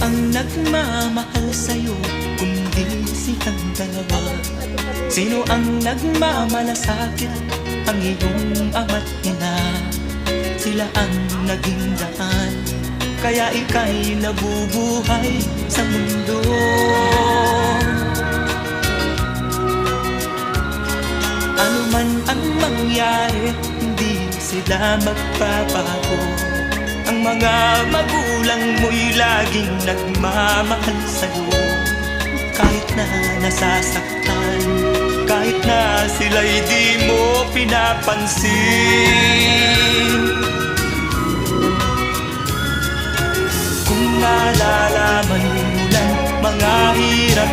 ang nagmamahal sa'yo kundi silang dalawa? Sino ang nagmamalasakit? Ang iyong ama't ina. Sila ang naging daan, kaya ika'y nabubuhay sa mundo. Ano man ang mangyari, hindi sila magbabago. Ang mga magulang mo'y laging nagmamahal sa'yo. Kahit na nasasaktan, kahit na sila'y di mo pinapansin. Kung nalalaman mo lang mga hirap